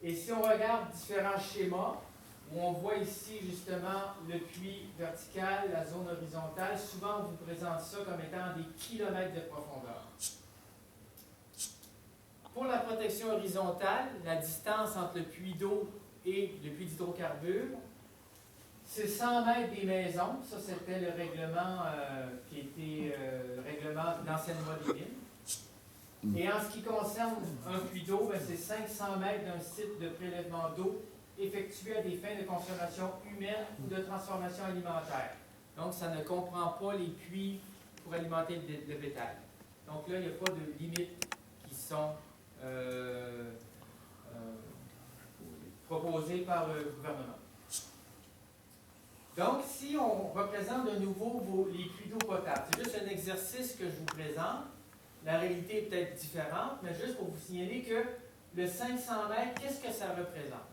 Et si on regarde différents schémas, où on voit ici justement le puits vertical, la zone horizontale, souvent on vous présente ça comme étant des kilomètres de profondeur. Pour la protection horizontale, la distance entre le puits d'eau et le puits d'hydrocarbures, c'est 100 mètres des maisons. Ça, c'était le règlement qui était le règlement d'enseignement des mines. Et en ce qui concerne un puits d'eau, ben, c'est 500 mètres d'un site de prélèvement d'eau effectué à des fins de consommation humaine ou de transformation alimentaire. Donc, ça ne comprend pas les puits pour alimenter le bétail. Donc là, il n'y a pas de limites qui sont proposées par le gouvernement. Donc, si on représente de nouveau les puits d'eau potable, c'est juste un exercice que je vous présente. La réalité est peut-être différente, mais juste pour vous signaler que le 500 mètres, qu'est-ce que ça représente?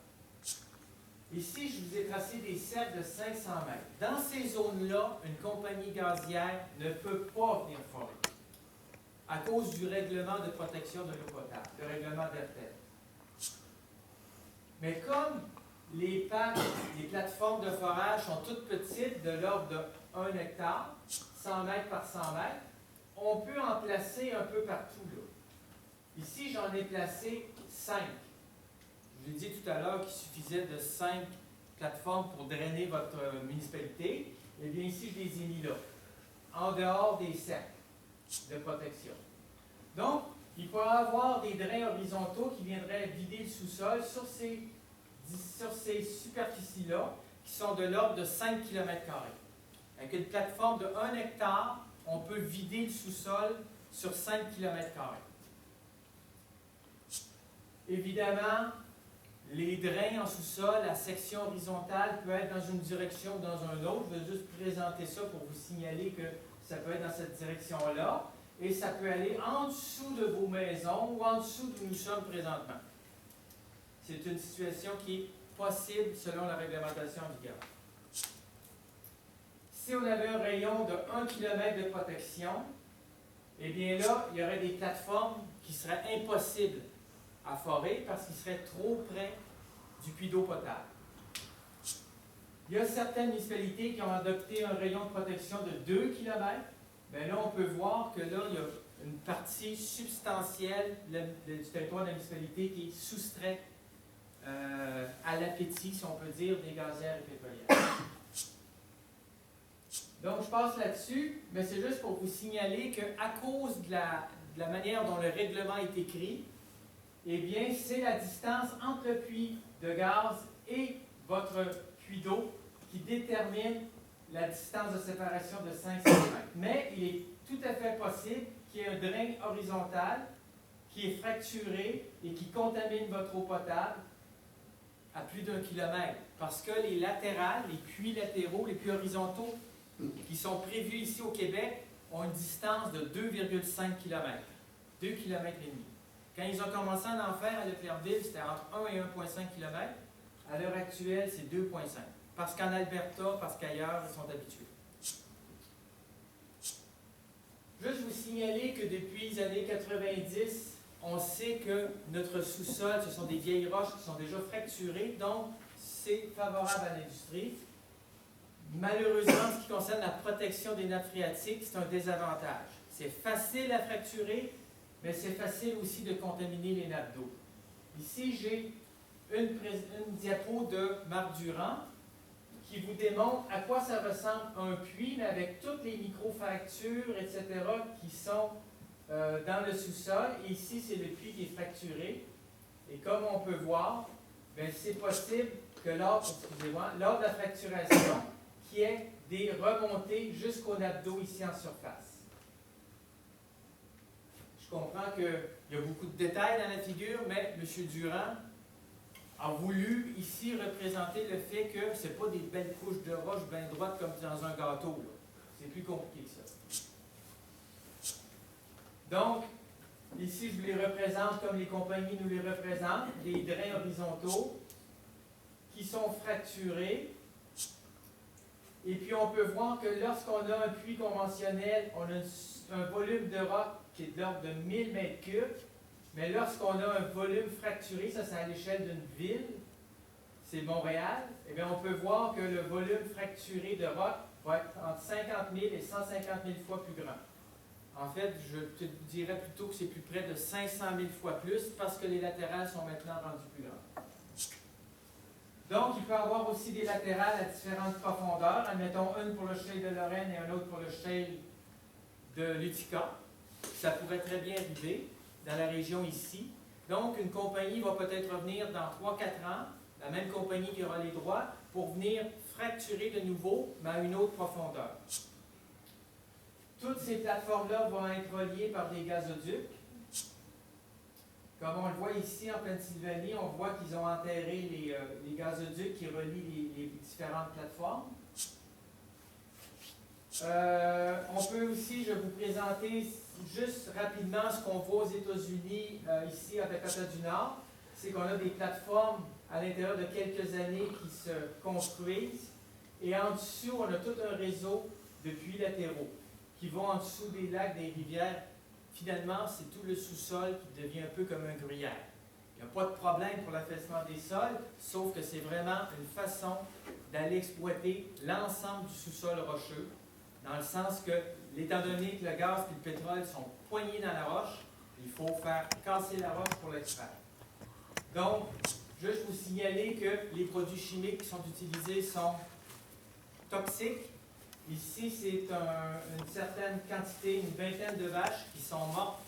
Ici, je vous ai tracé des cercles de 500 mètres. Dans ces zones-là, une compagnie gazière ne peut pas venir forer à cause du règlement de protection de l'eau potable, le règlement d'RTL. Mais comme les plateformes de forage sont toutes petites, de l'ordre de 1 hectare, 100 mètres par 100 mètres, on peut en placer un peu partout là. Ici, j'en ai placé 5. Je vous ai dit tout à l'heure qu'il suffisait de 5 plateformes pour drainer votre municipalité. Eh bien, ici, je les ai mis là, en dehors des cercles de protection. Donc, il pourrait y avoir des drains horizontaux qui viendraient vider le sous-sol sur ces superficies-là, qui sont de l'ordre de 5 km². Avec une plateforme de 1 hectare, on peut vider le sous-sol sur 5 km². Évidemment, les drains en sous-sol, la section horizontale peut être dans une direction ou dans un autre. Je vais juste présenter ça pour vous signaler que ça peut être dans cette direction-là. Et ça peut aller en dessous de vos maisons ou en dessous d'où nous sommes présentement. C'est une situation qui est possible selon la réglementation en vigueur. Si on avait un rayon de 1 km de protection, eh bien là, il y aurait des plateformes qui seraient impossibles à forer parce qu'ils seraient trop près du puits d'eau potable. Il y a certaines municipalités qui ont adopté un rayon de protection de 2 km. Bien là, on peut voir que là, il y a une partie substantielle du territoire de la municipalité qui est soustrait à l'appétit, si on peut dire, des gazières et pétrolières. Donc, je passe là-dessus, mais c'est juste pour vous signaler qu'à cause de la manière dont le règlement est écrit, eh bien, c'est la distance entre le puits de gaz et votre puits d'eau qui détermine la distance de séparation de 5 cm. Mais il est tout à fait possible qu'il y ait un drain horizontal qui est fracturé et qui contamine votre eau potable à plus d'1 kilomètre. Parce que les latérales, les puits latéraux, les puits horizontaux qui sont prévus ici au Québec ont une distance de 2,5 km. 2 km et demi. Quand ils ont commencé à en faire à Leclercville, c'était entre 1 et 1,5 km. À l'heure actuelle, c'est 2,5. Parce qu'en Alberta, parce qu'ailleurs, ils sont habitués. Juste vous signaler que depuis les années 90, on sait que notre sous-sol, ce sont des vieilles roches qui sont déjà fracturées, donc c'est favorable à l'industrie. Malheureusement, en ce qui concerne la protection des nappes phréatiques, c'est un désavantage. C'est facile à fracturer, mais c'est facile aussi de contaminer les nappes d'eau. Ici, j'ai une diapo de Marc Durand qui vous démontre à quoi ça ressemble un puits, mais avec toutes les micro-fractures, etc., qui sont dans le sous-sol. Et ici, c'est le puits qui est fracturé. Et comme on peut voir, c'est possible que lors de la fracturation, qu'il y ait des remontées jusqu'au nappe d'eau ici en surface. Je comprends qu'il y a beaucoup de détails dans la figure, mais M. Durand a voulu ici représenter le fait que ce n'est pas des belles couches de roche bien droites comme dans un gâteau. C'est plus compliqué que ça. Donc, ici, je vous les représente comme les compagnies nous les représentent, des drains horizontaux qui sont fracturés. Et puis, on peut voir que lorsqu'on a un puits conventionnel, on a un volume de roc qui est de l'ordre de 1000 m3. Mais lorsqu'on a un volume fracturé, ça c'est à l'échelle d'une ville, c'est Montréal, eh bien on peut voir que le volume fracturé de roc va être entre 50 000 et 150 000 fois plus grand. En fait, je te dirais plutôt que c'est plus près de 500 000 fois plus parce que les latérales sont maintenant rendues plus grandes. Donc, il peut y avoir aussi des latérales à différentes profondeurs. Admettons une pour le shale de Lorraine et un autre pour le shale de l'Utica. Ça pourrait très bien arriver dans la région ici. Donc, une compagnie va peut-être revenir dans 3-4 ans, la même compagnie qui aura les droits, pour venir fracturer de nouveau, mais à une autre profondeur. Toutes ces plateformes-là vont être reliées par des gazoducs. Comme on le voit ici en Pennsylvanie, on voit qu'ils ont enterré les gazoducs qui relient les différentes plateformes. On peut aussi, je vais vous présenter juste rapidement ce qu'on voit aux États-Unis, ici à Dakota du Nord. C'est qu'on a des plateformes à l'intérieur de quelques années qui se construisent. Et en dessous, on a tout un réseau de puits latéraux qui vont en dessous des lacs, des rivières. Finalement, c'est tout le sous-sol qui devient un peu comme un gruyère. Il n'y a pas de problème pour l'affaissement des sols, sauf que c'est vraiment une façon d'aller exploiter l'ensemble du sous-sol rocheux, dans le sens que, étant donné que le gaz et le pétrole sont poignés dans la roche, il faut faire casser la roche pour l'extraire. Donc, juste vous signaler que les produits chimiques qui sont utilisés sont toxiques. Ici, c'est une certaine quantité, une vingtaine de vaches qui sont mortes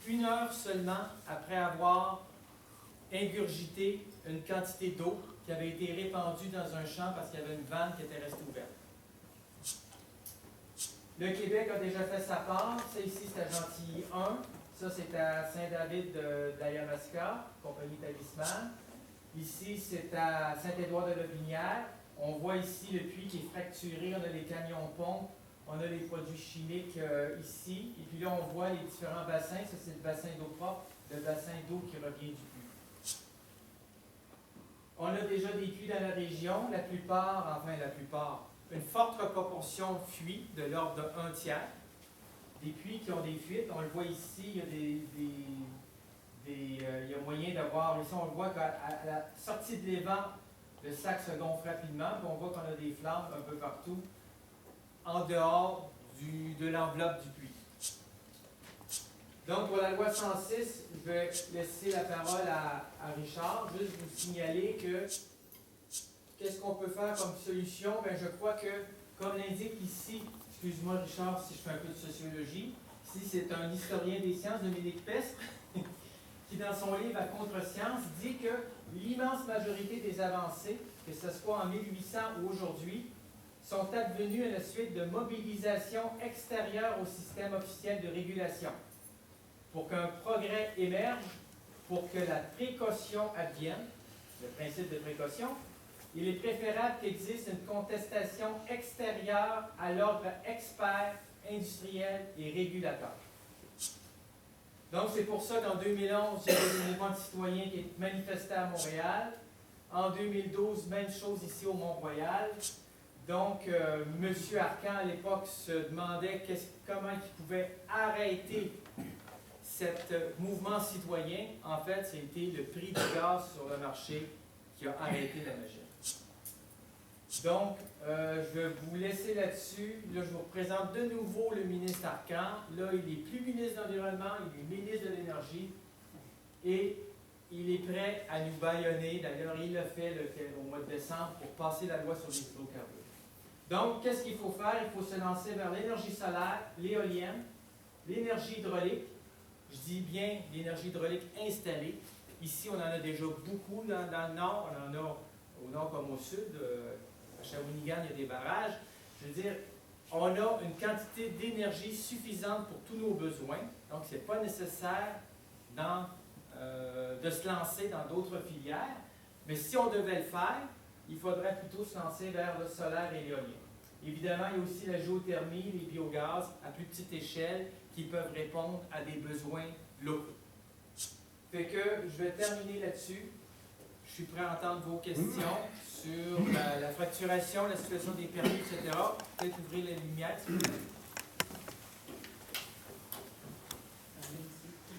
1 heure seulement après avoir ingurgité une quantité d'eau qui avait été répandue dans un champ parce qu'il y avait une vanne qui était restée ouverte. Le Québec a déjà fait sa part. Ça ici, c'est à Gentilly 1. Ça, c'est à Saint-David d'Ayamaska, compagnie Talisman. Ici, c'est à Saint-Édouard-de-la-Binière. On voit ici le puits qui est fracturé, on a les camions-pompes, on a les produits chimiques ici. Et puis là, on voit les différents bassins. Ça, c'est le bassin d'eau propre, le bassin d'eau qui revient du puits. On a déjà des puits dans la région. La plupart, une forte proportion fuit, de l'ordre de 1/3. Des puits qui ont des fuites, on le voit ici, il y a il y a moyen d'avoir, ici on le voit qu'à la sortie de l'évent, le sac se gonfle rapidement, puis on voit qu'on a des flammes un peu partout, en dehors de l'enveloppe du puits. Donc, pour la loi 106, je vais laisser la parole à Richard, juste vous signaler que qu'est-ce qu'on peut faire comme solution? Bien, je crois que, comme l'indique ici, excuse-moi Richard si je fais un peu de sociologie, ici c'est un historien des sciences, Dominique Pestre, qui dans son livre À Contre-Science dit que l'immense majorité des avancées, que ce soit en 1800 ou aujourd'hui, sont advenues à la suite de mobilisations extérieures au système officiel de régulation. Pour qu'un progrès émerge, pour que la précaution advienne, le principe de précaution, il est préférable qu'existe une contestation extérieure à l'ordre expert, industriel et régulateur. Donc, c'est pour ça qu'en 2011, il y a des mouvements de citoyens qui est manifesté à Montréal. En 2012, même chose ici au Mont-Royal. Donc, M. Arcan, à l'époque, se demandait comment il pouvait arrêter ce mouvement citoyen. En fait, c'était le prix du gaz sur le marché qui a arrêté la machine. Donc, je vais vous laisser là-dessus. Là, je vous présente de nouveau le ministre Arcan. Là, il n'est plus ministre de l'Environnement, il est ministre de l'Énergie. Et il est prêt à nous bâillonner. D'ailleurs, il l'a fait au mois de décembre pour passer la loi sur les hydrocarbures. Donc, qu'est-ce qu'il faut faire? Il faut se lancer vers l'énergie solaire, l'éolienne, l'énergie hydraulique. Je dis bien l'énergie hydraulique installée. Ici, on en a déjà beaucoup dans le nord. On en a au nord comme au sud. À Shawinigan, il y a des barrages. Je veux dire, on a une quantité d'énergie suffisante pour tous nos besoins. Donc, ce n'est pas nécessaire de se lancer dans d'autres filières. Mais si on devait le faire, il faudrait plutôt se lancer vers le solaire et l'éolien. Évidemment, il y a aussi la géothermie, les biogaz à plus petite échelle qui peuvent répondre à des besoins locaux. Fait que je vais terminer là-dessus. Je suis prêt à entendre vos questions sur la fracturation, la situation des permis, etc. Peut-être ouvrir la lumière, s'il vous plaît.